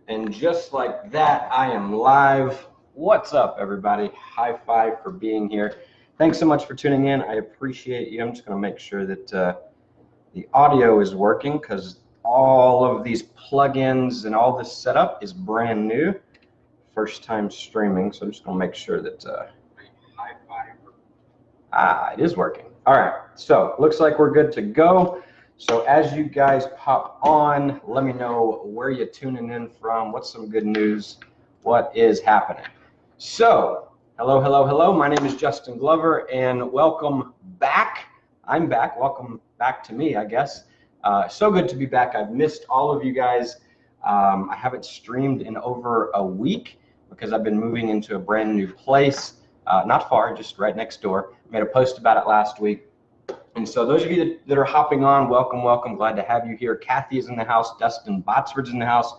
And just like that, I am live. What's up, everybody? High five for being here. Thanks so much for tuning in. I appreciate you. I'm just going to make sure that the audio is working because all of these plugins and all this setup is brand new. First time streaming, so I'm just going to make sure that high five. It is working. All right, so looks like we're good to go. So as you guys pop on, let me know where you're tuning in from, what's some good news, what is happening. So, hello. My name is Justin Glover, and welcome back. I'm back. Welcome back to me, I guess. So good to be back. I've missed all of you guys. I haven't streamed in over a week because I've been moving into a brand new place, not far, just right next door. I made a post about it last week. And so those of you that are hopping on, welcome. Glad to have you here. Kathy is in the house. Dustin Botsford's in the house.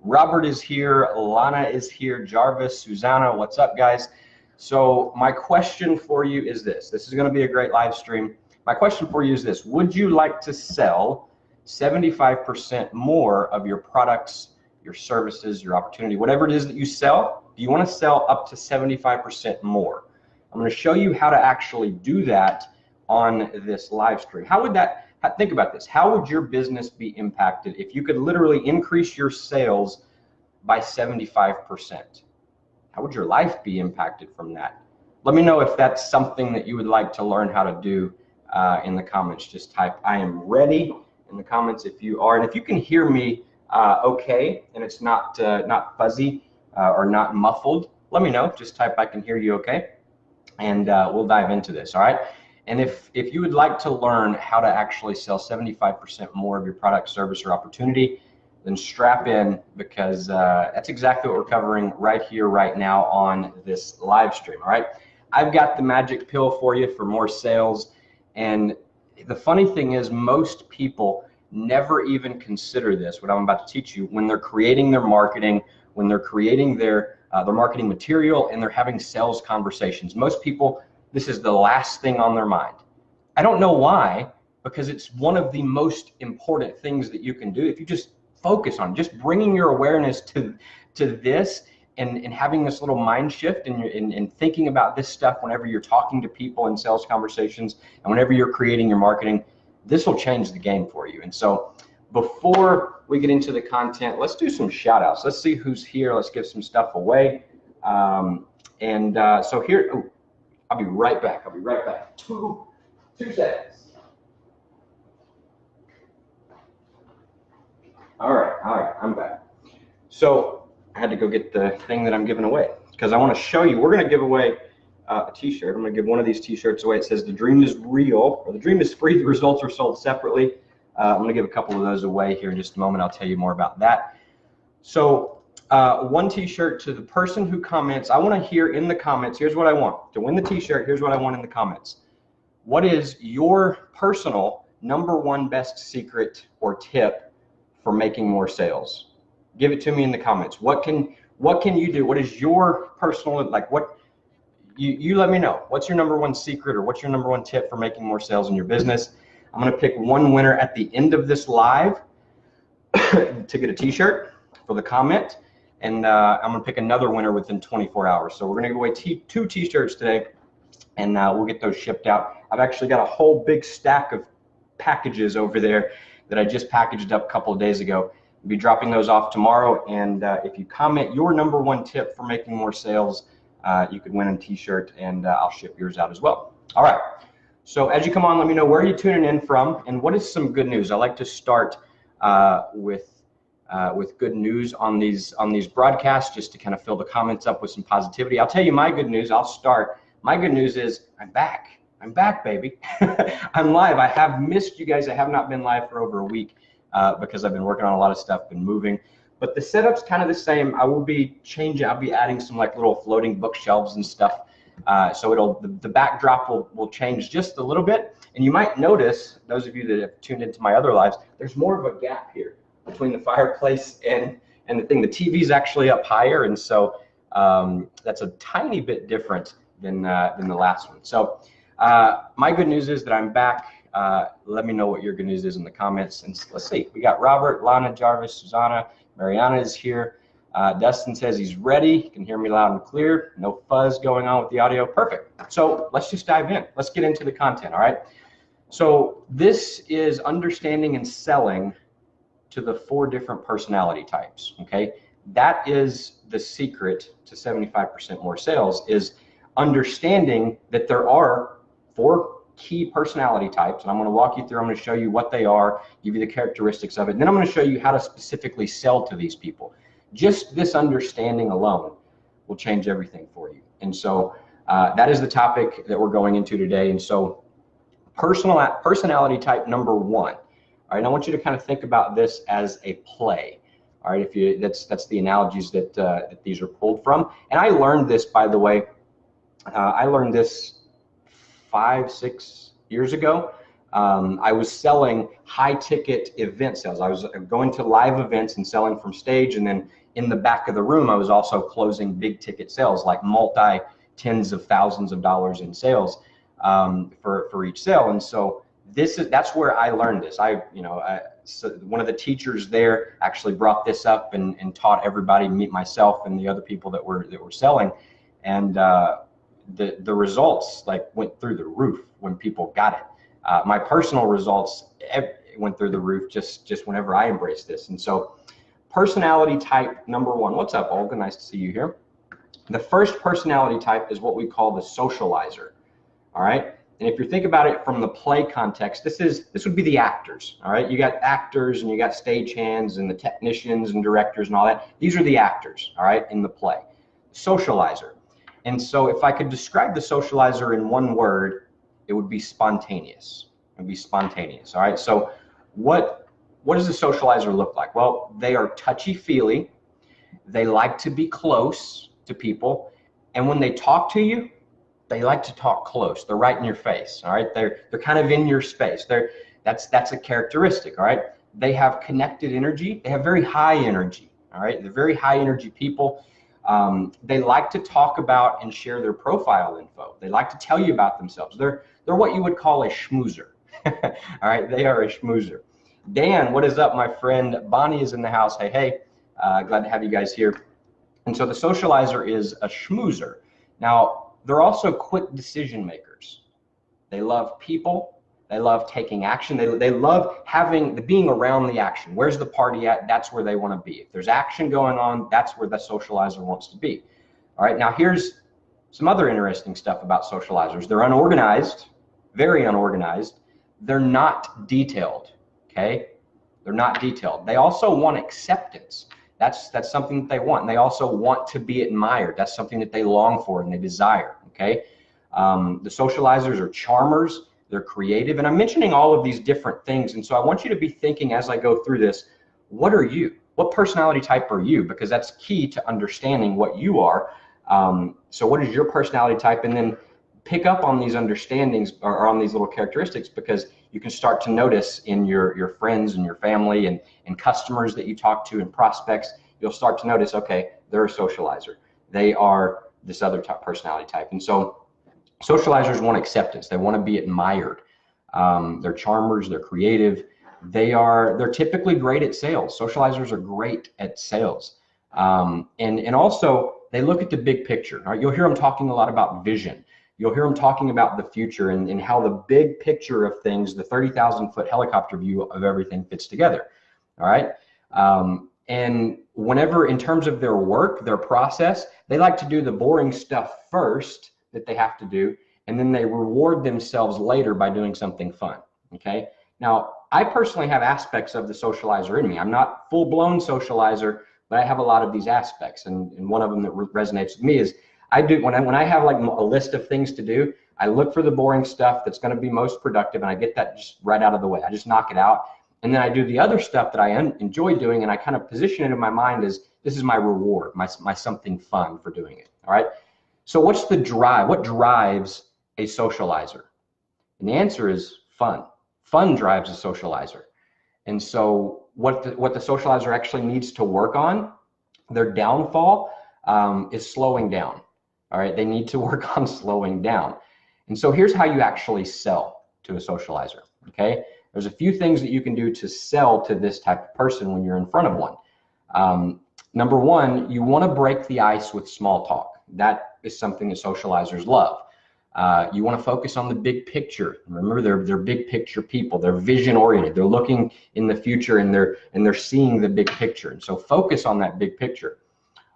Robert is here. Lana is here. Jarvis, Susanna, what's up, guys? So my question for you is this. This is going to be a great live stream. My question for you is this. Would you like to sell 75% more of your products, your services, your opportunity, whatever it is that you sell? Do you want to sell up to 75% more? I'm going to show you how to actually do that on this live stream. How would that, think about this, how would your business be impacted if you could literally increase your sales by 75%? How would your life be impacted from that? Let me know if that's something that you would like to learn how to do in the comments. Just type I am ready in the comments if you are, and if you can hear me okay and it's not fuzzy or not muffled, let me know. Just type I can hear you okay, and we'll dive into this. All right. And if you would like to learn how to actually sell 75% more of your product, service, or opportunity, then strap in, because that's exactly what we're covering right here, right now on this live stream. All right, I've got the magic pill for you for more sales. And the funny thing is, most people never even consider this, what I'm about to teach you, when they're creating their marketing, when they're creating their marketing material, and they're having sales conversations. Most people, this is the last thing on their mind. I don't know why, because it's one of the most important things that you can do if you just focus on just bringing your awareness to this and having this little mind shift and thinking about this stuff whenever you're talking to people in sales conversations and whenever you're creating your marketing. This will change the game for you. And so before we get into the content, let's do some shout outs. Let's see who's here. Let's give some stuff away. So here, ooh, I'll be right back. Two seconds. All right, I'm back. So I had to go get the thing that I'm giving away because I want to show you. We're going to give away a t-shirt. I'm going to give one of these t-shirts away. It says the dream is real, or the dream is free. The results are sold separately. I'm going to give a couple of those away here in just a moment. I'll tell you more about that. So one t-shirt to the person who comments. I want to hear in the comments, here's what I want. To win the t-shirt, here's what I want in the comments. What is your personal #1 best secret or tip for making more sales? Give it to me in the comments. What can you do? What is your personal, like, what you let me know. What's your #1 secret, or what's your #1 tip for making more sales in your business? I'm going to pick one winner at the end of this live to get a t-shirt for the comment. And I'm going to pick another winner within 24 hours. So we're going to give away two t-shirts today, and we'll get those shipped out. I've actually got a whole big stack of packages over there that I just packaged up a couple of days ago. I'll be dropping those off tomorrow. And if you comment your #1 tip for making more sales, you could win a t-shirt, and I'll ship yours out as well. All right. So as you come on, let me know where you're tuning in from and what is some good news. I like to start with good news on these broadcasts, just to kind of fill the comments up with some positivity. I'll tell you my good news. I'll start. My good news is I'm back. I'm back, baby. I'm live. I have missed you guys. I have not been live for over a week because I've been working on a lot of stuff, been moving. But the setup's kind of the same. I will be changing. I'll be adding some like little floating bookshelves and stuff. So the backdrop will change just a little bit. And you might notice, those of you that have tuned into my other lives, there's more of a gap here between the fireplace and the thing. The TV's actually up higher, and so that's a tiny bit different than the last one. So my good news is that I'm back. Let me know what your good news is in the comments. And let's see, we got Robert, Lana, Jarvis, Susanna, Mariana is here. Dustin says he's ready. You can hear me loud and clear. No fuzz going on with the audio. Perfect. So let's just dive in. Let's get into the content, all right? So this is understanding and selling to the 4 different personality types, okay? That is the secret to 75% more sales, is understanding that there are 4 key personality types, and I'm going to walk you through. I'm going to show you what they are, give you the characteristics of it, and then I'm going to show you how to specifically sell to these people. Just this understanding alone will change everything for you. And so that is the topic that we're going into today. And so personality type number 1. All right, I want you to kind of think about this as a play. All right, that's the analogies that these are pulled from. And I learned this, by the way. I learned this 5-6 years ago. I was selling high-ticket event sales. I was going to live events and selling from stage, and then in the back of the room, I was also closing big-ticket sales, like multi-tens of thousands of dollars in sales for each sale. And so that's where I learned this. So one of the teachers there actually brought this up and taught everybody, myself and the other people that were selling, and the results went through the roof when people got it. My personal results went through the roof just whenever I embraced this. And so personality type number 1. What's up, Olga? Nice to see you here. The first personality type is what we call the socializer. All right. And if you think about it from the play context, this would be the actors. All right. You got actors and you got stagehands and the technicians and directors and all that. These are the actors, all right, in the play. Socializer. And so if I could describe the socializer in one word, it would be spontaneous. It would be spontaneous. All right. So what does a socializer look like? Well, they are touchy-feely. They like to be close to people. And when they talk to you, they like to talk close. They're right in your face. All right. They're kind of in your space. That's a characteristic. All right. They have connected energy. They have very high energy. All right. They're very high energy people. They like to talk about and share their profile info. They like to tell you about themselves. They're what you would call a schmoozer. All right, they are a schmoozer. Dan, what is up, my friend? Bonnie is in the house. Hey, glad to have you guys here. And so the socializer is a schmoozer. Now, they're also quick decision makers. They love people. They love taking action. They love being around the action. Where's the party at? That's where they want to be. If there's action going on, that's where the socializer wants to be. All right, now here's some other interesting stuff about socializers. They're unorganized, very unorganized. They're not detailed, okay? They're not detailed. They also want acceptance. That's something that they want. And they also want to be admired. That's something that they long for and they desire, okay? The socializers are charmers. They're creative. And I'm mentioning all of these different things. And so I want you to be thinking as I go through this, what are you? What personality type are you? Because that's key to understanding what you are. So what is your personality type? And then pick up on these understandings or on these little characteristics, because you can start to notice in your friends and your family and customers that you talk to and prospects, you'll start to notice, okay, they're a socializer. They are this other personality type. And so socializers want acceptance. They want to be admired. They're charmers. They're creative. They're typically great at sales. Socializers are great at sales. And also they look at the big picture. Right? You'll hear them talking a lot about vision. You'll hear them talking about the future and how the big picture of things, the 30,000-foot helicopter view of everything fits together. All right. And whenever, in terms of their work, their process, they like to do the boring stuff first that they have to do, and then they reward themselves later by doing something fun. Okay. Now, I personally have aspects of the socializer in me. I'm not full-blown socializer, but I have a lot of these aspects. And one of them that resonates with me is I do when I have like a list of things to do, I look for the boring stuff that's going to be most productive, and I get that just right out of the way. I just knock it out. And then I do the other stuff that I enjoy doing, and I kind of position it in my mind as this is my reward, my something fun for doing it. All right. So what's the drive? What drives a socializer? And the answer is fun. Fun drives a socializer. And so what the socializer actually needs to work on, their downfall is slowing down. All right. They need to work on slowing down. And so here's how you actually sell to a socializer. Okay. There's a few things that you can do to sell to this type of person when you're in front of one. Number one, you want to break the ice with small talk. That is something that socializers love. You want to focus on the big picture. Remember, they're big picture people. They're vision oriented. They're looking in the future, and they're seeing the big picture. And so focus on that big picture.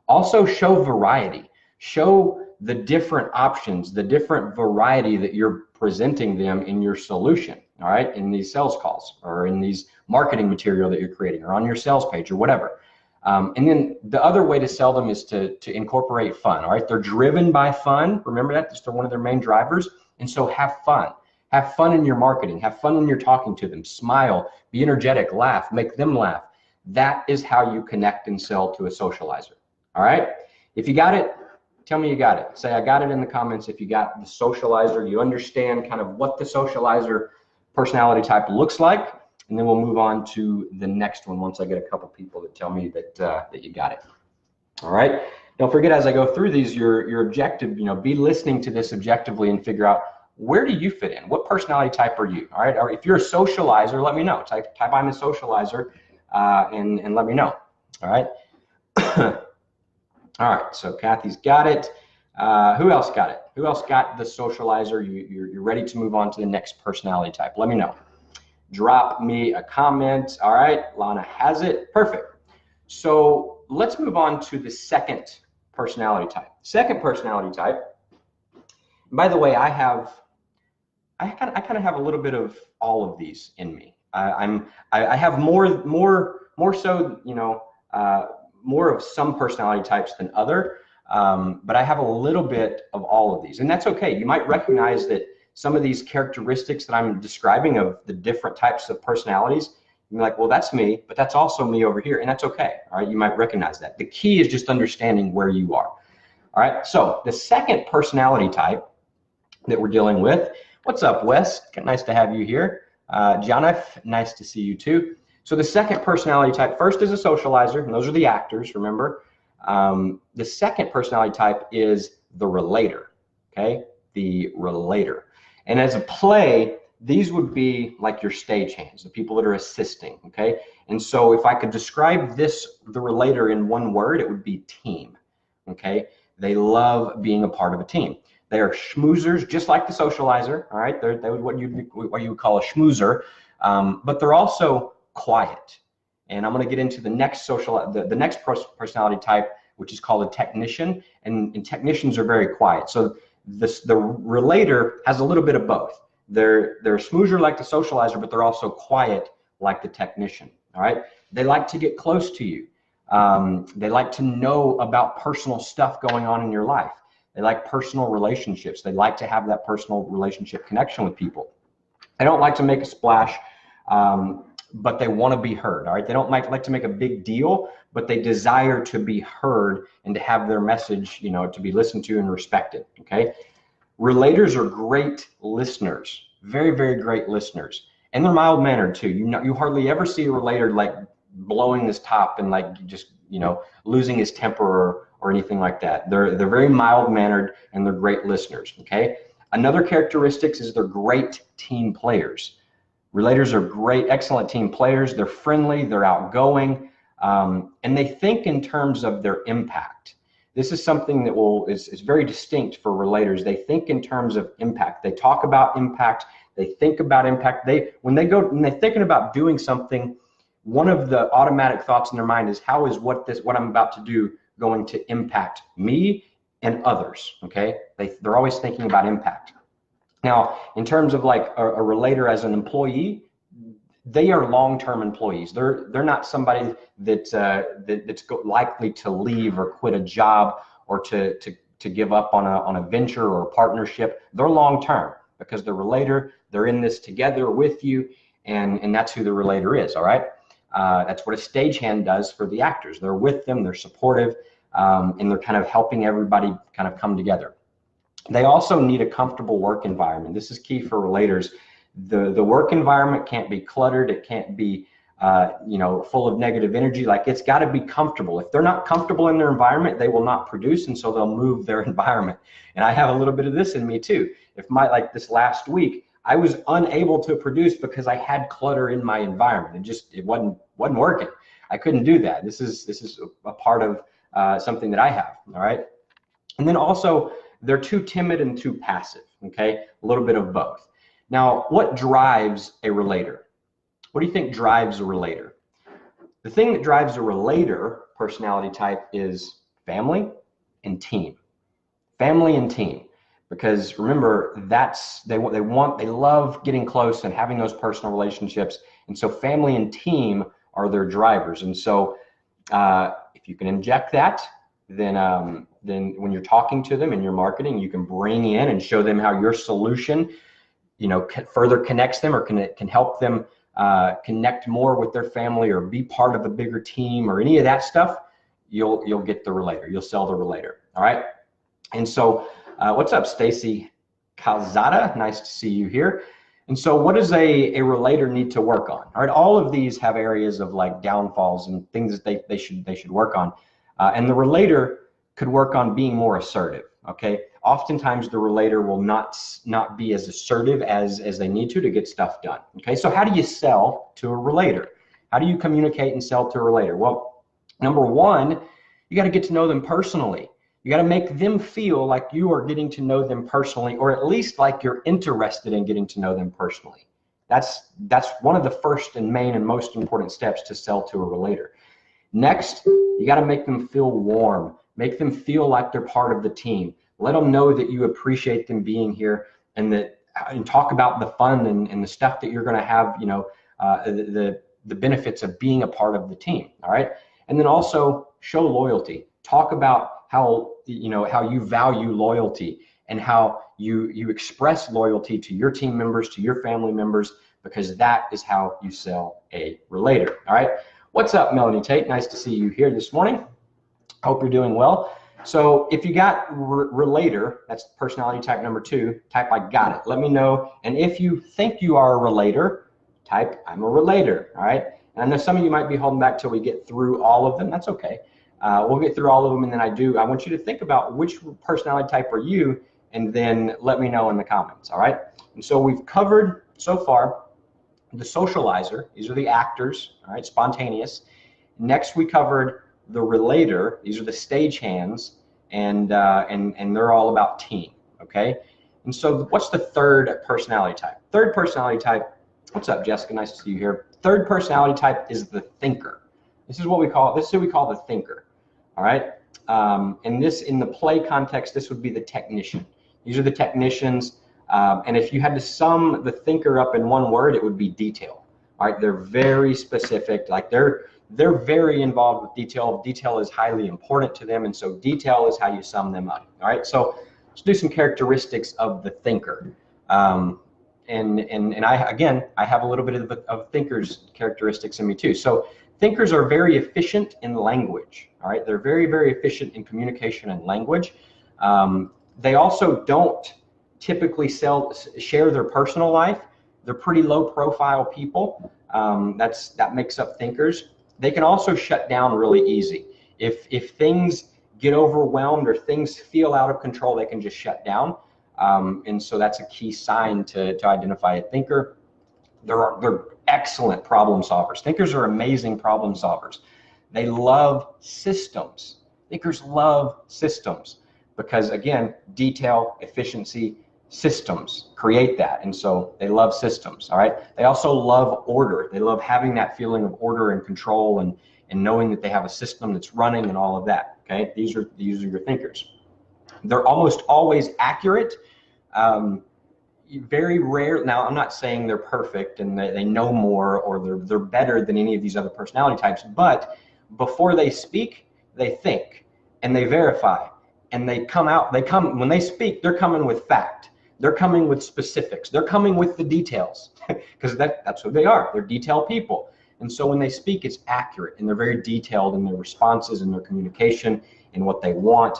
Also show variety. Show the different options, the different variety that you're presenting them in your solution, all right, in these sales calls or in these marketing material that you're creating or on your sales page or whatever. And then the other way to sell them is to incorporate fun, all right? They're driven by fun. Remember that, that's one of their main drivers. And so have fun. Have fun in your marketing. Have fun when you're talking to them. Smile, be energetic, laugh, make them laugh. That is how you connect and sell to a socializer, all right? If you got it, tell me you got it. Say, I got it in the comments if you got the socializer, you understand kind of what the socializer personality type looks like, and then we'll move on to the next one once I get a couple people that tell me that that you got it. All right. Don't forget, as I go through these, your objective, be listening to this objectively and figure out, where do you fit in? What personality type are you? All right. Or if you're a socializer, let me know. Type I'm a socializer and let me know. All right. All right, so Kathy's got it. Who else got it? Who else got the socializer? You're ready to move on to the next personality type. Let me know. Drop me a comment. All right, Lana has it. Perfect. So let's move on to the second personality type. Second personality type. By the way, I kind of have a little bit of all of these in me. I have more so, more of some personality types than other, but I have a little bit of all of these, and that's okay. You might recognize that some of these characteristics that I'm describing of the different types of personalities, you're like, well, that's me, but that's also me over here, and that's okay. All right, you might recognize that. The key is just understanding where you are. All right, so the second personality type that we're dealing with. What's up, Wes? Nice to have you here. Jonathan, nice to see you too. So the second personality type, first is a socializer, and those are the actors, remember. The second personality type is the relator, okay? The relator. And as a play, these would be like your stagehands, the people that are assisting, okay? And so if I could describe the relator in one word, it would be team, okay? They love being a part of a team. They are schmoozers, just like the socializer, all right? They're what you would call a schmoozer, but they're also quiet. And I'm going to get into the next the next personality type, which is called a technician, and technicians are very quiet. So the relator has a little bit of both. They're a smoozer like the socializer, but they're also quiet like the technician. All right. They like to get close to you. They like to know about personal stuff going on in your life. They like personal relationships. They like to have that personal relationship connection with people. They don't like to make a splash, but they want to be heard. All right. They don't like to make a big deal, but they desire to be heard and to have their message, to be listened to and respected. Okay. Relators are great listeners, very, very great listeners. And they're mild mannered too. You hardly ever see a relator like blowing his top and like just, losing his temper or anything like that. They're very mild mannered and they're great listeners. Okay. Another characteristic is they're great team players. Relators are great, excellent team players. They're friendly, they're outgoing, and they think in terms of their impact. This is something that is very distinct for relators. They think in terms of impact. They talk about impact. They think about impact. When they're thinking about doing something, one of the automatic thoughts in their mind is, how is what I'm about to do going to impact me and others? Okay, they're always thinking about impact. Now, in terms of like a relator as an employee, they are long-term employees. They're not somebody that's likely to leave or quit a job or to give up on a venture or a partnership. They're long-term because the relator, they're in this together with you, and that's who the relator is. All right, that's what a stagehand does for the actors. They're with them, they're supportive, and they're kind of helping everybody kind of come together. They also need a comfortable work environment. This is key for relators. The work environment can't be cluttered. It can't be full of negative energy. Like, it's got to be comfortable. If they're not comfortable in their environment, they will not produce, and so they'll move their environment. And I have a little bit of this in me too. Like this last week, I was unable to produce because I had clutter in my environment. It wasn't working. I couldn't do that. This is a part of something that I have, all right? And then also, they're too timid and too passive, okay? A little bit of both. Now, what drives a relator? What do you think drives a relator? The thing that drives a relator personality type is family and team. Family and team. Because remember, they love getting close and having those personal relationships. And so family and team are their drivers. And so if you can inject that, then when you're talking to them in your marketing, you can bring in and show them how your solution, further connects them or can help them connect more with their family or be part of a bigger team or any of that stuff. You'll get the relator. You'll sell the relator. All right. And so, what's up, Stacy Calzada? Nice to see you here. And so, what does a relator need to work on? All right. All of these have areas of like downfalls and things that they should work on. And the relator could work on being more assertive. Okay. Oftentimes the relator will not be as assertive as they need to get stuff done. Okay. So how do you sell to a relator? How do you communicate and sell to a relator? Well, number one, you got to get to know them personally. You got to make them feel like you are getting to know them personally, or at least like you're interested in getting to know them personally. That's one of the first and main and most important steps to sell to a relator. Next, you got to make them feel warm. Make them feel like they're part of the team. Let them know that you appreciate them being here, and talk about the fun and the stuff that you're going to have, the benefits of being a part of the team. All right. And then also show loyalty. Talk about how you value loyalty and how you express loyalty to your team members, to your family members, because that is how you sell a relator. All right. What's up, Melanie Tate? Nice to see you here this morning. Hope you're doing well. So if you got relator, that's personality type number 2, type I got it. Let me know. And if you think you are a relator, type I'm a relator. All right. And I know some of you might be holding back till we get through all of them. That's okay. We'll get through all of them, and then I want you to think about which personality type are you, and then let me know in the comments. All right. And so we've covered so far the socializer. These are the actors. All right. Spontaneous. Next, we covered the relator. These are the stagehands, and they're all about team. Okay. And so what's the third personality type? Third personality type. What's up, Jessica? Nice to see you here. Third personality type is the thinker. This is who we call the thinker. All right. And this, in the play context, this would be the technician. These are the technicians. And if you had to sum the thinker up in one word, it would be detail. All right. They're very specific. Like they're very involved with detail. Detail is highly important to them. And so detail is how you sum them up. All right. So let's do some characteristics of the thinker. And I have a little bit of thinker's characteristics in me too. So thinkers are very efficient in language. All right. They're very, very efficient in communication and language. They also don't typically share their personal life. They're pretty low profile people. That makes up thinkers. They can also shut down really easy. If things get overwhelmed or things feel out of control, they can just shut down. And so that's a key sign to identify a thinker. They're excellent problem solvers. Thinkers are amazing problem solvers. They love systems. Thinkers love systems because, again, detail, efficiency, systems create that. And so they love systems. All right. They also love order. They love having that feeling of order and control and knowing that they have a system that's running and all of that. Okay. These are your thinkers. They're almost always accurate. Very rare. Now, I'm not saying they're perfect and they know more or they're better than any of these other personality types, but before they speak, they think and they verify and when they speak, they're coming with fact. They're coming with specifics. They're coming with the details because that's who they are. They're detailed people. And so when they speak, it's accurate and they're very detailed in their responses and their communication and what they want.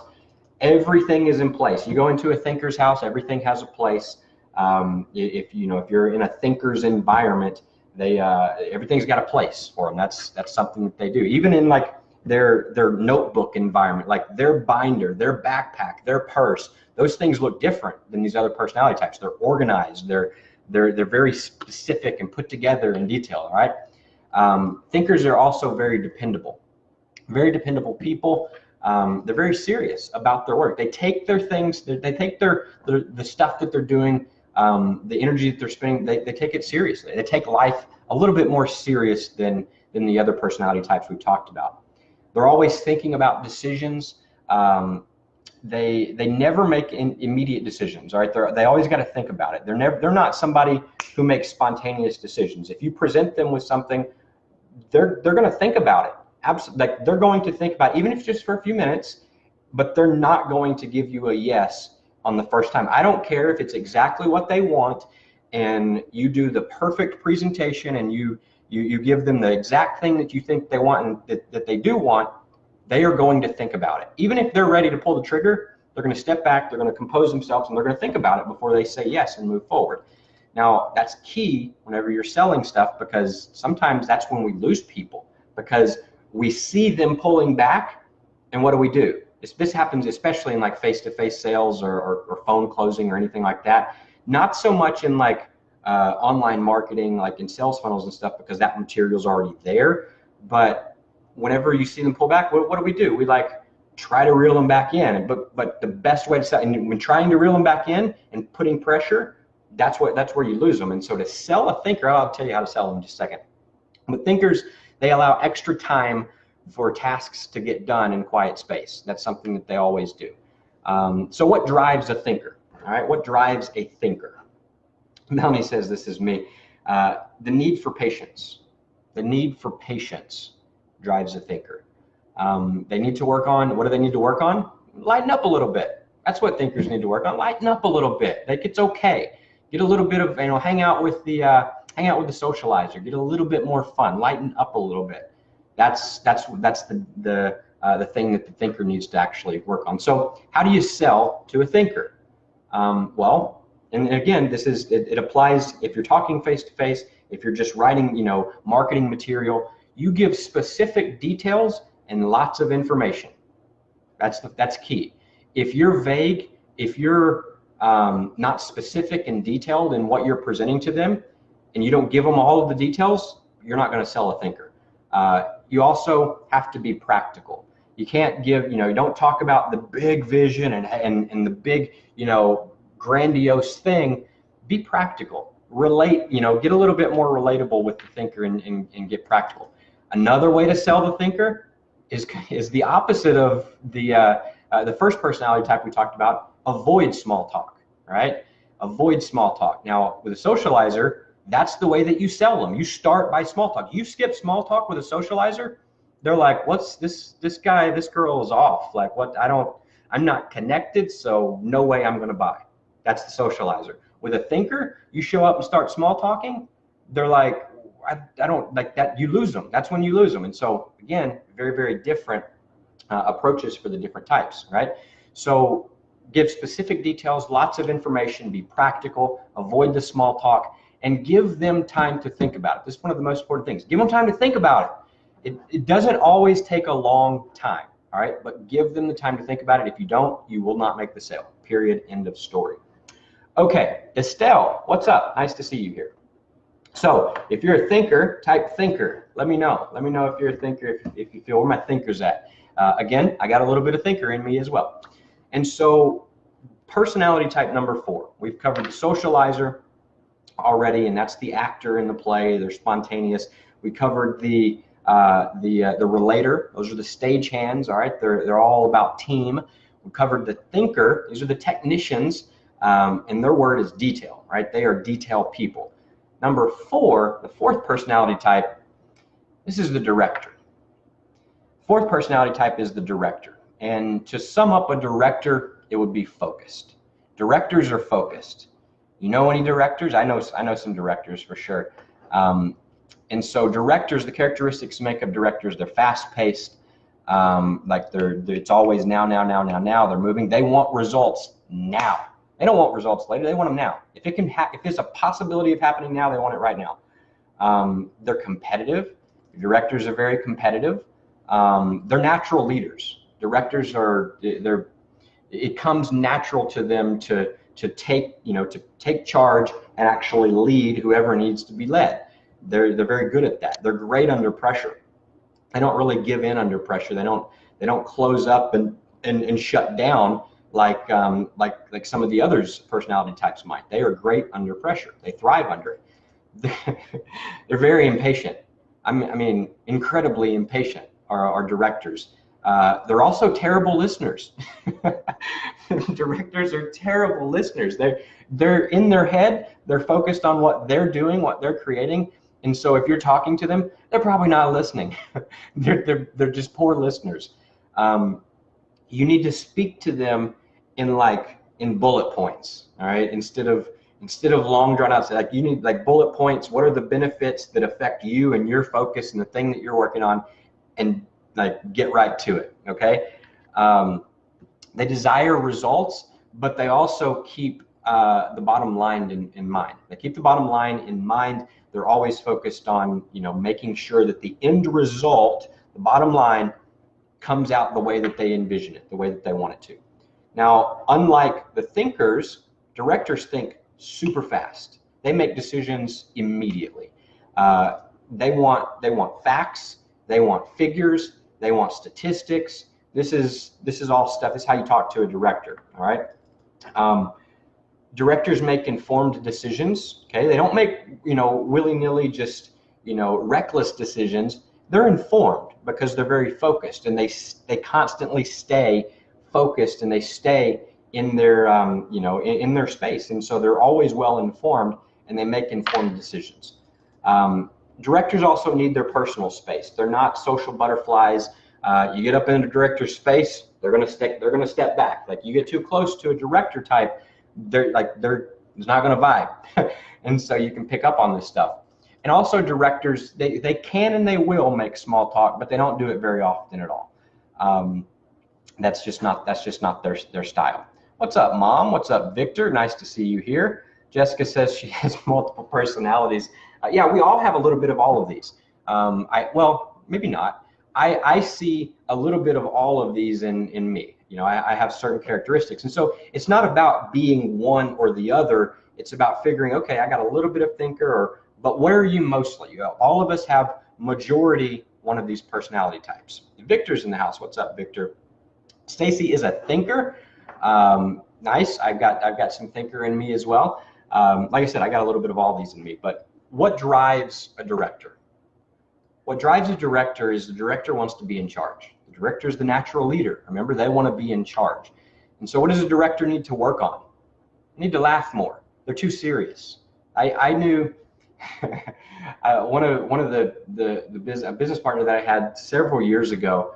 Everything is in place. You go into a thinker's house, everything has a place. If you're in a thinker's environment, everything's got a place for them. That's something that they do. Even in like their notebook environment, like their binder, their backpack, their purse, those things look different than these other personality types. They're organized. They're very specific and put together in detail. All right. Thinkers are also very dependable people. They're very serious about their work. They take their things, they take the stuff that they're doing, the energy that they're spending, they take it seriously. They take life a little bit more serious than the other personality types we've talked about. They're always thinking about decisions. They never make immediate decisions. All right, they always got to think about it. They're not somebody who makes spontaneous decisions. If you present them with something, they're going to think about it. Absolutely, like they're going to think about it, even if it's just for a few minutes, but they're not going to give you a yes on the first time. I don't care if it's exactly what they want, and you do the perfect presentation, and you give them the exact thing that you think they want and that they do want. They are going to think about it. Even if they're ready to pull the trigger, they're going to step back, they're going to compose themselves, and they're going to think about it before they say yes and move forward. Now, that's key whenever you're selling stuff, because sometimes that's when we lose people, because we see them pulling back, and what do? This happens especially in like face-to-face sales or phone closing or anything like that. Not so much in like online marketing, like in sales funnels and stuff, because that material's already there. But whenever you see them pull back, what do? We like try to reel them back in. But the best way to sell, and when trying to reel them back in and putting pressure, that's where you lose them. And so to sell a thinker, I'll tell you how to sell them in just a second. But thinkers, they allow extra time for tasks to get done in quiet space. That's something that they always do. So what drives a thinker? All right, what drives a thinker? Melanie says, this is me. The need for patience. The need for patience drives a thinker. They need to work on, what do they need to work on? Lighten up a little bit. That's what thinkers need to work on. Lighten up a little bit. Like, it's okay. Get a little bit of, hang out with the socializer. Get a little bit more fun. Lighten up a little bit. That's the thing that the thinker needs to actually work on. So how do you sell to a thinker? Well, and again, it applies if you're talking face to face, if you're just writing, marketing material. You give specific details and lots of information. That's key. If you're vague, if you're not specific and detailed in what you're presenting to them, and you don't give them all of the details, you're not going to sell a thinker. You also have to be practical. You can't give, you don't talk about the big vision and the big, grandiose thing. Be practical. Relate, get a little bit more relatable with the thinker and get practical. Another way to sell the thinker is the opposite of the first personality type we talked about. Avoid small talk, right? Avoid small talk. Now, with a socializer, that's the way that you sell them. You start by small talk. You skip small talk with a socializer, they're like, what's this guy, this girl is off. Like, what? I'm not connected, so no way I'm going to buy. That's the socializer. With a thinker, you show up and start small talking, they're like, I don't like that. You lose them. That's when you lose them. And so again, very, very different approaches for the different types, right? So give specific details, lots of information, be practical, avoid the small talk, and give them time to think about it. This is one of the most important things. Give them time to think about it. It doesn't always take a long time, all right? But give them the time to think about it. If you don't, you will not make the sale. Period. End of story. Okay, Estelle, what's up? Nice to see you here. So if you're a thinker, type thinker. Let me know. Let me know if you're a thinker, if you feel where my thinker's at. Again, I got a little bit of thinker in me as well. And so personality type number 4. We've covered the socializer already, and that's the actor in the play. They're spontaneous. We covered the relator. Those are the stagehands. All right, they're all about team. We covered the thinker. These are the technicians, and their word is detail. Right, they are detail people. Number 4, the fourth personality type. This is the director. Fourth personality type is the director. And to sum up a director, it would be focused. Directors are focused. You know any directors? I know some directors for sure. And so directors, the characteristics make of directors, they're fast-paced. Like it's always now. They're moving. They want results now. They don't want results later. They want them now. If there's a possibility of happening now, they want it right now. They're competitive. Directors are very competitive. They're natural leaders. Directors it comes natural to them to take charge and actually lead whoever needs to be led. They're very good at that. They're great under pressure. They don't really give in under pressure. They don't close up and shut down like some of the others personality types might. They are great under pressure. They thrive under it. They're very impatient. I mean, incredibly impatient are directors. They're also terrible listeners. Directors are terrible listeners. They're in their head. They're focused on what they're doing, what they're creating. And so if you're talking to them, they're probably not listening. They're just poor listeners. You need to speak to them in bullet points, all right? Instead of long drawn out, like you need like bullet points. What are the benefits that affect you and your focus and the thing that you're working on, and like get right to it, okay? They desire results, but they also keep the bottom line in mind. They keep the bottom line in mind. They're always focused on, making sure that the end result, the bottom line, comes out the way that they envision it, the way that they want it to. Now, unlike the thinkers, directors think super fast. They make decisions immediately. They want facts. They want figures. They want statistics. This is all stuff. This is how you talk to a director. All right. Directors make informed decisions. Okay. They don't make willy-nilly just reckless decisions. They're informed because they're very focused, and they constantly stay focused, and they stay in their in their space, and so they're always well informed, and they make informed decisions. Directors also need their personal space. They're not social butterflies. You get up into director's space, they're gonna step back. Like you get too close to a director type, they're not gonna vibe, and so you can pick up on this stuff. And also directors, they can and they will make small talk, but they don't do it very often at all. That's just not their style. What's up, Mom? What's up, Victor? Nice to see you here. Jessica says she has multiple personalities. Yeah, we all have a little bit of all of these. Well, maybe not. I see a little bit of all of these in me. I have certain characteristics. And so it's not about being one or the other. It's about figuring, okay, I got a little bit of thinker, but where are you mostly? All of us have majority one of these personality types. Victor's in the house. What's up, Victor? Stacy is a thinker. Nice. I've got some thinker in me as well. Like I said, I got a little bit of all these in me. But what drives a director? What drives a director is the director wants to be in charge. The director is the natural leader. Remember, they want to be in charge. And so what does a director need to work on? They need to laugh more. They're too serious. I knew one of the business partner that I had several years ago.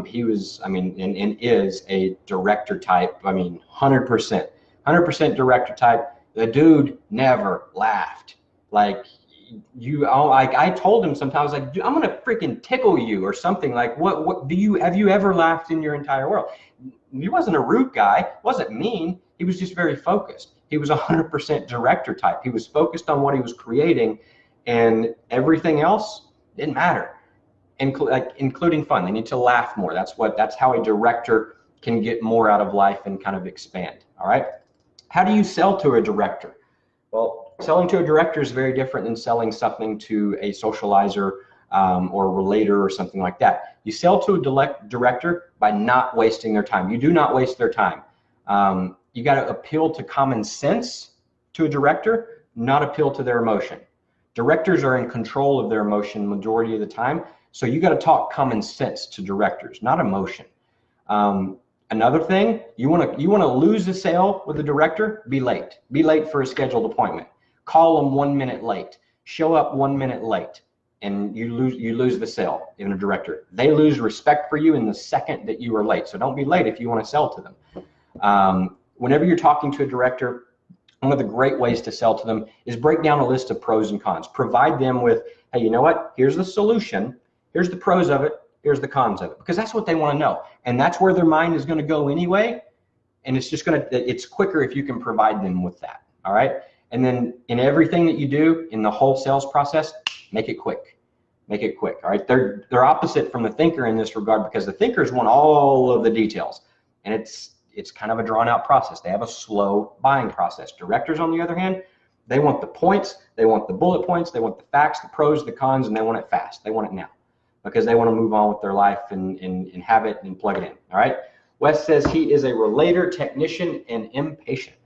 He was, and is a director type. 100% director type. The dude never laughed. Like I told him sometimes, like, dude, I'm gonna freaking tickle you or something. Like, what have you ever laughed in your entire world? He wasn't a rude guy. Wasn't mean. He was just very focused. He was 100% director type. He was focused on what he was creating, and everything else didn't matter. Including fun. They need to laugh more. That's how a director can get more out of life and kind of expand. All right. How do you sell to a director? Well, selling to a director is very different than selling something to a socializer or a relator or something like that. You sell to a director by not wasting their time. You do not waste their time. You got to appeal to common sense to a director, not appeal to their emotion. Directors are in control of their emotion majority of the time. So you got to talk common sense to directors, not emotion. Another thing, you want to lose a sale with a director, be late. Be late for a scheduled appointment. Call them 1 minute late. Show up 1 minute late, and you lose the sale in a director. They lose respect for you in the second that you are late. So don't be late if you want to sell to them. Whenever you're talking to a director, one of the great ways to sell to them is break down a list of pros and cons. Provide them with, hey, you know what? Here's the solution. Here's the pros of it. Here's the cons of it, because that's what they want to know. And that's where their mind is going to go anyway. And it's quicker if you can provide them with that. All right. And then in everything that you do in the whole sales process, make it quick. Make it quick. All right. They're opposite from the thinker in this regard, because the thinkers want all of the details, and it's kind of a drawn out process. They have a slow buying process. Directors, on the other hand, They want the points, they want the bullet points, they want the facts, the pros, the cons, and they want it fast. They want it now because they want to move on with their life and have it and plug it in. All right. Wes says he is a relator, technician, and impatient.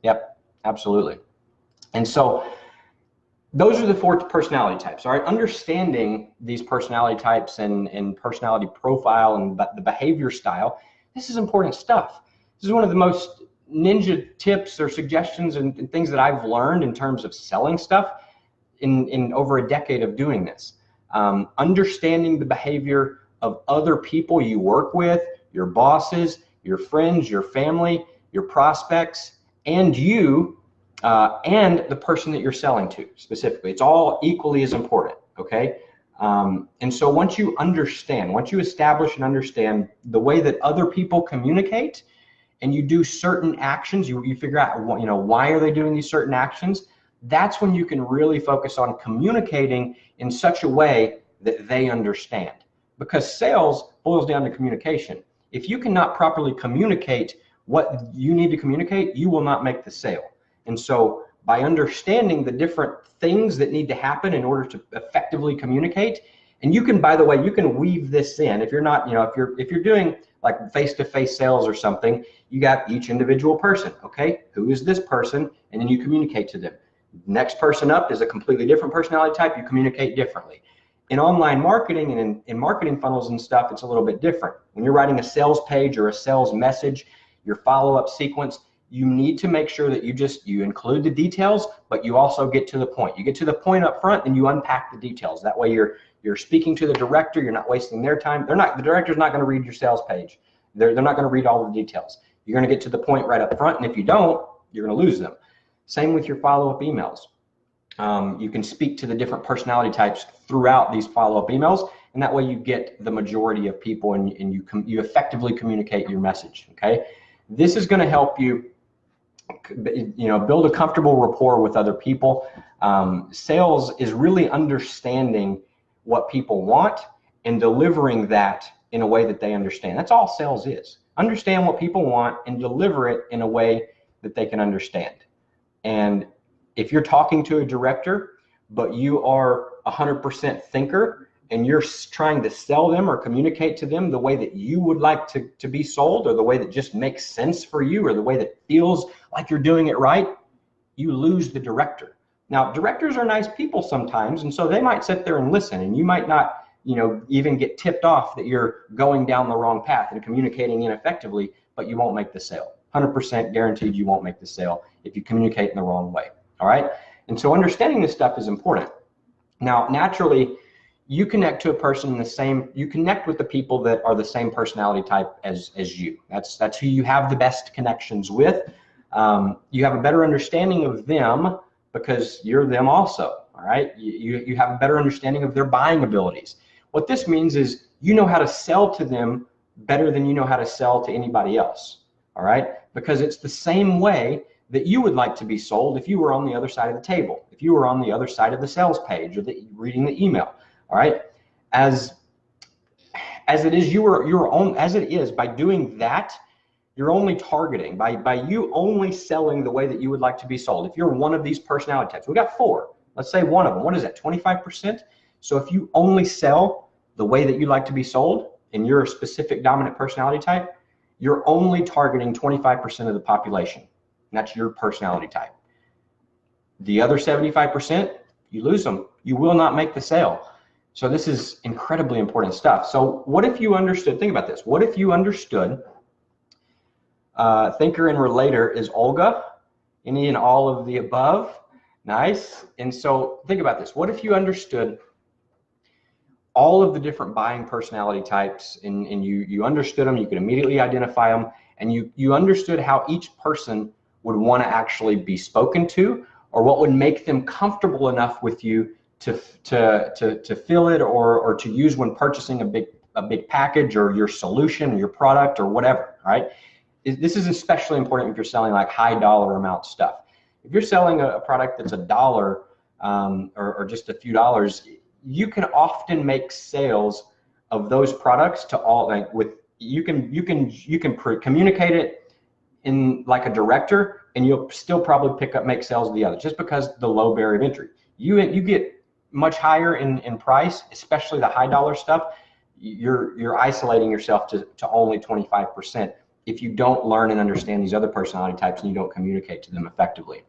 Yep, absolutely. And so those are the 4 personality types. All right. Understanding these personality types and personality profile and the behavior style, this is important stuff. This is one of the most ninja tips or suggestions and things that I've learned in terms of selling stuff in over a decade of doing this. Understanding the behavior of other people you work with, your bosses, your friends, your family, your prospects, and you, and the person that you're selling to specifically. It's all equally as important, okay? And so once you establish and understand the way that other people communicate, and you do certain actions, you figure out why are they doing these certain actions, that's when you can really focus on communicating in such a way that they understand. Because sales boils down to communication. If you cannot properly communicate what you need to communicate, you will not make the sale. And so by understanding the different things that need to happen in order to effectively communicate, and you can, by the way, you can weave this in. If you're not, if you're doing like face-to-face sales or something, you got each individual person, okay? Who is this person? And then you communicate to them. Next person up is a completely different personality type. You communicate differently. In online marketing and in marketing funnels and stuff, it's a little bit different. When you're writing a sales page or a sales message, your follow-up sequence, you need to make sure that you include the details, but you also get to the point. You get to the point up front and you unpack the details. That way you're speaking to the director, you're not wasting their time. The director's not going to read your sales page. They're not going to read all the details. You're going to get to the point right up front, and if you don't, you're going to lose them. Same with your follow-up emails. You can speak to the different personality types throughout these follow-up emails, and that way you get the majority of people and you effectively communicate your message, okay? This is going to help you build a comfortable rapport with other people. Sales is really understanding what people want and delivering that in a way that they understand. That's all sales is. Understand what people want and deliver it in a way that they can understand. And if you're talking to a director, but you are 100% thinker and you're trying to sell them or communicate to them the way that you would like to be sold, or the way that just makes sense for you, or the way that feels like you're doing it right, you lose the director. Now, directors are nice people sometimes, and so they might sit there and listen, and you might not even get tipped off that you're going down the wrong path and communicating ineffectively, but you won't make the sale. 100% guaranteed you won't make the sale if you communicate in the wrong way. All right. And so understanding this stuff is important. Now, naturally, you connect to a person you connect with the people that are the same personality type as you. That's who you have the best connections with. You have a better understanding of them because you're them also. All right. You have a better understanding of their buying abilities. What this means is you know how to sell to them better than you know how to sell to anybody else. All right. Because it's the same way that you would like to be sold if you were on the other side of the table, if you were on the other side of the sales page or reading the email. All right. As it is, by doing that, you're only targeting, by you only selling the way that you would like to be sold. If you're one of these personality types, we got 4. Let's say one of them. What is that? 25%. So if you only sell the way that you like to be sold and you're a specific dominant personality type, you're only targeting 25% of the population. And that's your personality type. The other 75%, you lose them. You will not make the sale. So this is incredibly important stuff. So what if you understood, think about this. What if you understood, thinker and relator is Olga, any and all of the above? Nice. And so think about this. What if you understood all of the different buying personality types and you understood them, you could immediately identify them, and you understood how each person would want to actually be spoken to, or what would make them comfortable enough with you to fill it or to use when purchasing a big package or your solution or your product or whatever, right? This is especially important if you're selling like high dollar amount stuff. If you're selling a product that's $1 or just a few dollars, you can often make sales of those products to all, like you can communicate it in like a director, and you'll still probably make sales of the other, just because the low barrier of entry. You get much higher in price, especially the high dollar stuff. You're isolating yourself to only 25% if you don't learn and understand these other personality types and you don't communicate to them effectively.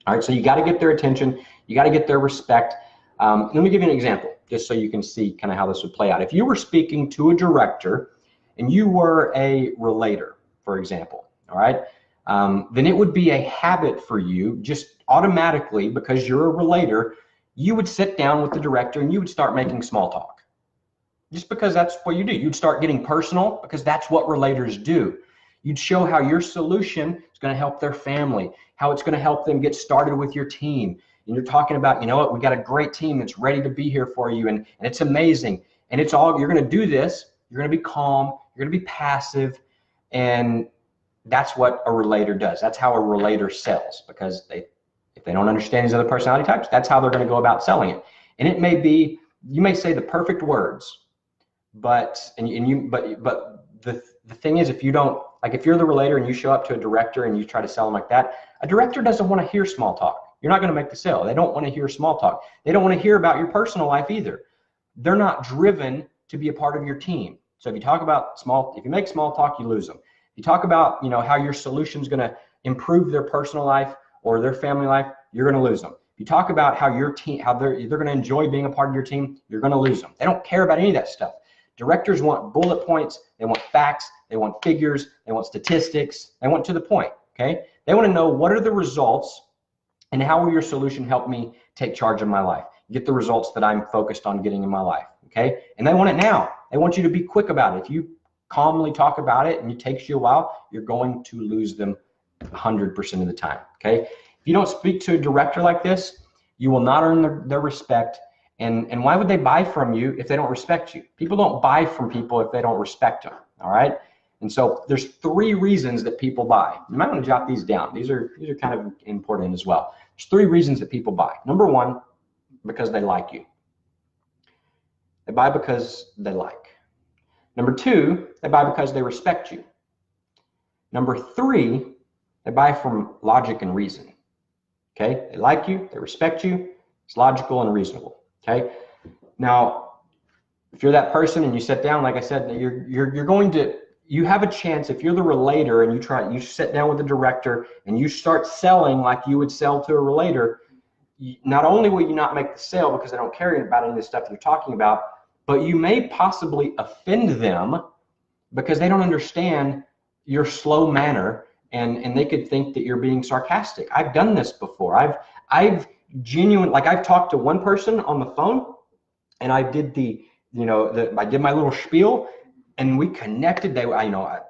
All right, so you got to get their attention, you got to get their respect. Let me give you an example, just so you can see kind of how this would play out. If you were speaking to a director and you were a relator, for example, all right, then it would be a habit for you, just automatically, because you're a relator, you would sit down with the director and you would start making small talk. Just because that's what you do. You'd start getting personal, because that's what relators do. You'd show how your solution is going to help their family, how it's going to help them get started with your team. And you're talking about, you know what, we got a great team that's ready to be here for you, and it's amazing. And it's all, you're going to do this, you're going to be calm, you're going to be passive, and that's what a relator does. That's how a relator sells, because if they don't understand these other personality types, that's how they're going to go about selling it. And it may be, you may say the perfect words, but the thing is, if you don't, like if you're the relator and you show up to a director and you try to sell them like that, a director doesn't want to hear small talk. You're not going to make the sale. They don't want to hear small talk. They don't want to hear about your personal life either. They're not driven to be a part of your team. So if you talk about if you make small talk, you lose them. If you talk about, you know, how your solution is going to improve their personal life or their family life, you're going to lose them. If you talk about how your team, how they're going to enjoy being a part of your team, you're going to lose them. They don't care about any of that stuff. Directors want bullet points, they want facts, they want figures, they want statistics, they want to the point, okay? They want to know, what are the results and how will your solution help me take charge of my life, get the results that I'm focused on getting in my life, okay? And they want it now. They want you to be quick about it. If you calmly talk about it and it takes you a while, you're going to lose them 100% of the time, okay? If you don't speak to a director like this, you will not earn their respect. And why would they buy from you if they don't respect you? People don't buy from people if they don't respect them, all right? And so there's 3 reasons that people buy. You might want to jot these down. These are kind of important as well. There's 3 reasons that people buy. Number 1, because they like you. They buy because they like. Number 2, they buy because they respect you. Number 3, they buy from logic and reason. Okay? They like you, they respect you, it's logical and reasonable. Okay? Now, if you're that person and you sit down, like I said, you have a chance, if you're the relator and you sit down with the director and you start selling like you would sell to a relator, not only will you not make the sale because they don't care about any of the stuff you're talking about, but you may possibly offend them because they don't understand your slow manner, and they could think that you're being sarcastic. I've done this before. I've talked to one person on the phone, and I did I did my little spiel, and we connected.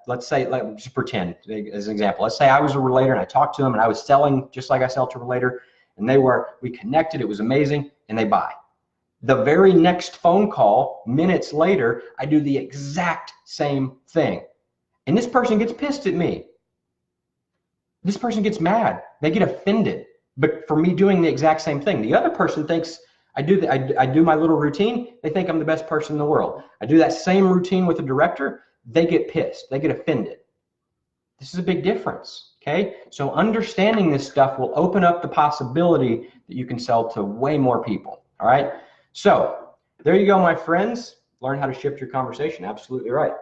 Let's say, just pretend as an example. Let's say I was a relator and I talked to them and I was selling just like I sell to a relator, and we connected. It was amazing, and they buy. The very next phone call, minutes later, I do the exact same thing, and this person gets pissed at me. This person gets mad. They get offended, but for me doing the exact same thing. The other person thinks I do my little routine. They think I'm the best person in the world. I do that same routine with a director. They get pissed. They get offended. This is a big difference. Okay, so understanding this stuff will open up the possibility that you can sell to way more people. All right, so there you go, my friends. Learn how to shift your conversation. Absolutely right.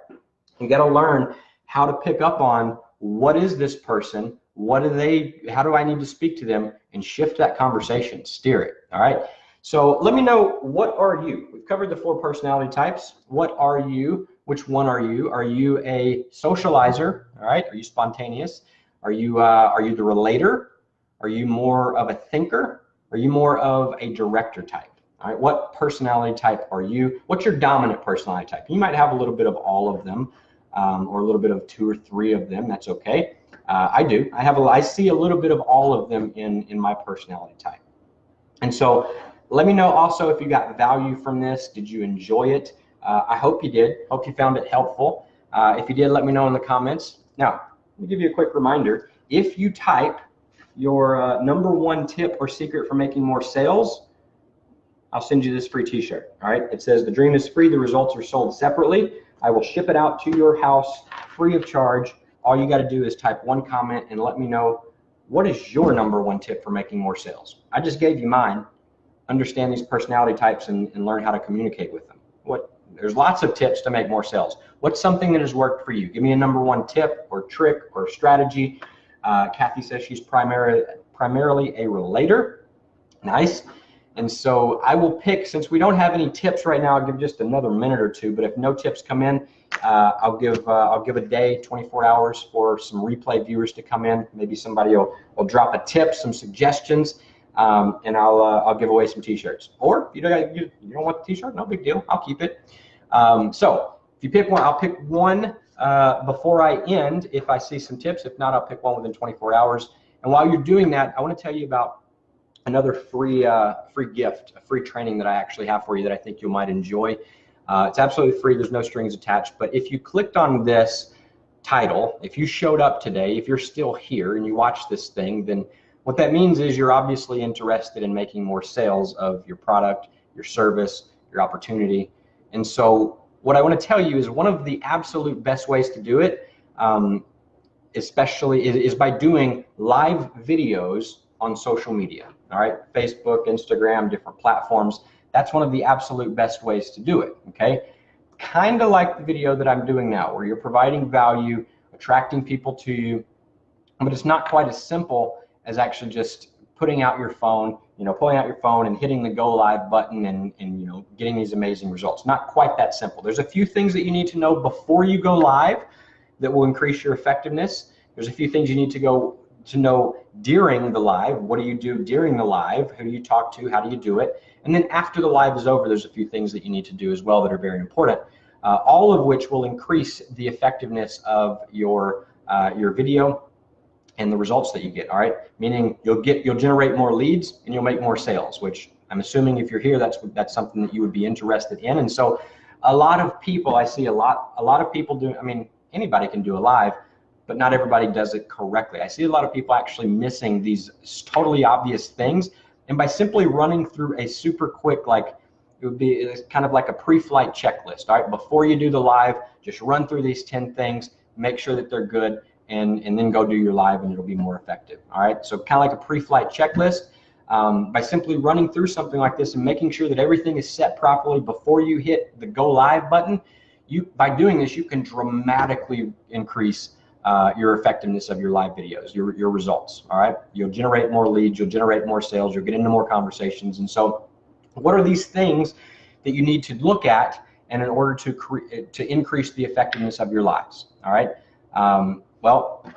You got to learn how to pick up on what is this person, how do I need to speak to them, and shift that conversation, steer it. All right, so let me know, what are you? We've covered the 4 personality types. What are you? Which one are you? Are you a socializer? All right, are you spontaneous? Are you the relator? Are you more of a thinker? Are you more of a director type? All right, what personality type are you? What's your dominant personality type? You might have a little bit of all of them, or a little bit of 2 or 3 of them. That's okay. I do. I see a little bit of all of them in my personality type. And so let me know also if you got value from this. Did you enjoy it? I hope you did. Hope you found it helpful. If you did, let me know in the comments. Now, let me give you a quick reminder. If you type your number 1 tip or secret for making more sales, I'll send you this free t-shirt. All right. It says, "The dream is free. The results are sold separately. I will ship it out to your house free of charge. all you got to do is type one comment and let me know, what is your number one tip for making more sales? I just gave you mine. Understand these personality types and learn how to communicate with them. There's lots of tips to make more sales. What's something that has worked for you? Give me a number one tip or trick or strategy. Kathy says she's primarily a relator. Nice. And so I will pick, since we don't have any tips right now, I'll give just another minute or two, but if no tips come in, I'll give a day, 24 hours for some replay viewers to come in. Maybe somebody will drop a tip, some suggestions, and I'll give away some t-shirts. Or you don't want the t-shirt, no big deal, I'll keep it. So if you pick one, I'll pick one before I end if I see some tips. If not, I'll pick one within 24 hours. And while you're doing that, I want to tell you about another free gift, a free training that I actually have for you that I think you might enjoy. It's absolutely free. There's no strings attached. But if you clicked on this title, if you showed up today, if you're still here and you watch this thing, then what that means is you're obviously interested in making more sales of your product, your service, your opportunity. And so what I want to tell you is one of the absolute best ways to do it, especially is by doing live videos on social media. All right, Facebook, Instagram, different platforms. That's one of the absolute best ways to do it, okay? Kind of like the video that I'm doing now, where you're providing value, attracting people to you, but it's not quite as simple as actually just putting out your phone, pulling out your phone and hitting the go live button and getting these amazing results. Not quite that simple. There's a few things that you need to know before you go live that will increase your effectiveness. There's a few things you need to know during the live. What do you do during the live? Who do you talk to? How do you do it? And then after the live is over, there's a few things that you need to do as well that are very important, all of which will increase the effectiveness of your video and the results that you get. All right, meaning you'll generate more leads and you'll make more sales, which I'm assuming if you're here, that's something that you would be interested in. And so a lot of people, I see a lot of people do, I mean, anybody can do a live, but not everybody does it correctly. I see a lot of people actually missing these totally obvious things. And by simply running through a super quick, it would be kind of like a pre-flight checklist. All right, before you do the live, just run through these 10 things, make sure that they're good, and then go do your live and it'll be more effective. All right, so kind of like a pre-flight checklist. By simply running through something like this and making sure that everything is set properly before you hit the go live button, by doing this, you can dramatically increase your effectiveness of your live videos, your results. All right, you'll generate more leads, you'll generate more sales, you'll get into more conversations. And so what are these things that you need to look at and in order to increase the effectiveness of your lives? All right, well,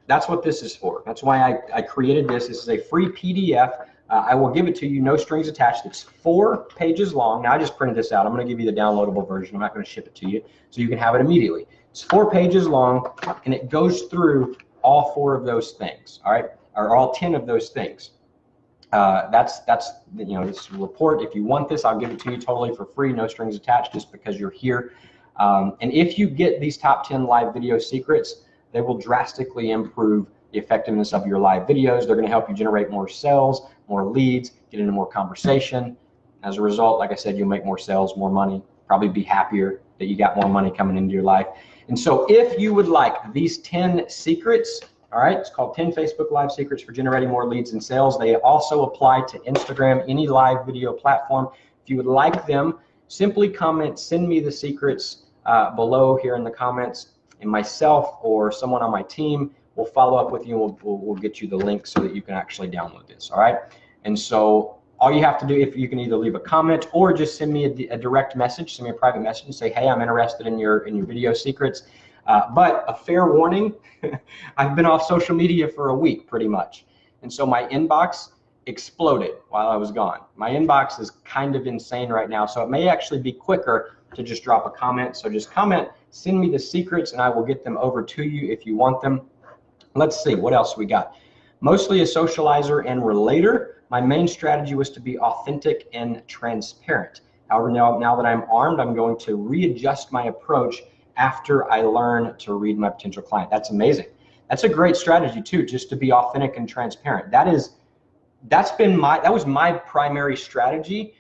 that's what this is for. That's why I created this. This is a free PDF. I will give it to you, no strings attached. It's 4 pages long. Now I just printed this out. I'm going to give you the downloadable version. I'm not going to ship it to you, so you can have it immediately. It's 4 pages long, and it goes through all 4 of those things. All right, or all 10 of those things. That's this report. If you want this, I'll give it to you totally for free, no strings attached, just because you're here. And if you get these top 10 live video secrets, they will drastically improve the effectiveness of your live videos. They're going to help you generate more sales, more leads, get into more conversation. As a result, like I said, you'll make more sales, more money, probably be happier that you got more money coming into your life. And so if you would like these 10 secrets, all right, it's called 10 Facebook Live Secrets for Generating More Leads and Sales. They also apply to Instagram, any live video platform. If you would like them, simply comment, send me the secrets below here in the comments, and myself or someone on my team will follow up with you, and we'll get you the link so that you can actually download this. All right, and so all you have to do, if you can either leave a comment or just send me a direct message, send me a private message and say, hey, I'm interested in your video secrets. But a fair warning, I've been off social media for a week pretty much, and so my inbox exploded while I was gone. My inbox is kind of insane right now, so it may actually be quicker to just drop a comment. So just comment, send me the secrets, and I will get them over to you if you want them. Let's see, what else we got? Mostly a socializer and relator. My main strategy was to be authentic and transparent. However, now that I'm armed, I'm going to readjust my approach after I learn to read my potential client. That's amazing. That's a great strategy too, just to be authentic and transparent. That was my primary strategy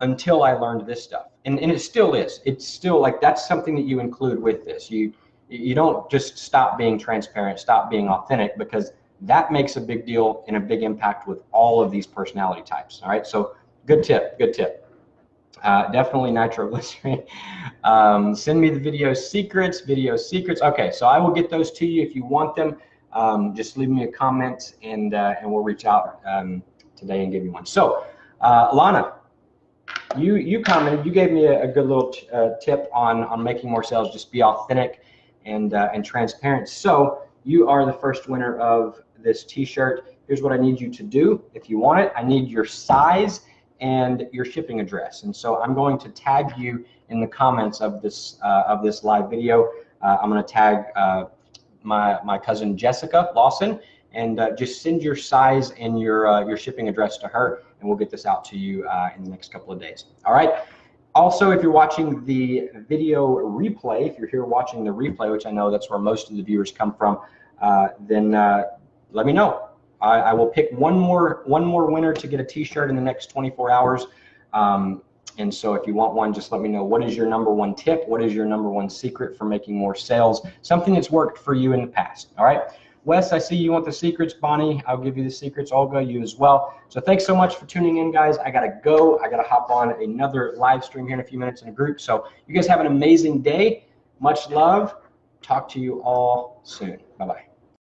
until I learned this stuff. And it still is. It's still like, that's something that you include with this. You You don't just stop being transparent, stop being authentic, because that makes a big deal and a big impact with all of these personality types. All right, so good tip, good tip. Definitely nitroglycerin. Send me the video secrets. Okay, so I will get those to you if you want them. Just leave me a comment, and we'll reach out today and give you one. So, Lana, you commented. You gave me a good little tip on making more sales. Just be authentic and transparent. So you are the first winner of this T-shirt. Here's what I need you to do if you want it. I need your size and your shipping address, and so I'm going to tag you in the comments of this live video. I'm going to tag my cousin Jessica Lawson, and just send your size and your shipping address to her, and we'll get this out to you in the next couple of days. All right. Also, if you're watching the video replay, if you're here watching the replay, which I know that's where most of the viewers come from, then let me know. I will pick one more winner to get a T-shirt in the next 24 hours. And so if you want one, just let me know. What is your number one tip? What is your number one secret for making more sales? Something that's worked for you in the past. All right. Wes, I see you want the secrets. Bonnie, I'll give you the secrets. Olga, you as well. So thanks so much for tuning in, guys. I got to go. I got to hop on another live stream here in a few minutes in a group. So you guys have an amazing day. Much love. Talk to you all soon. Bye-bye.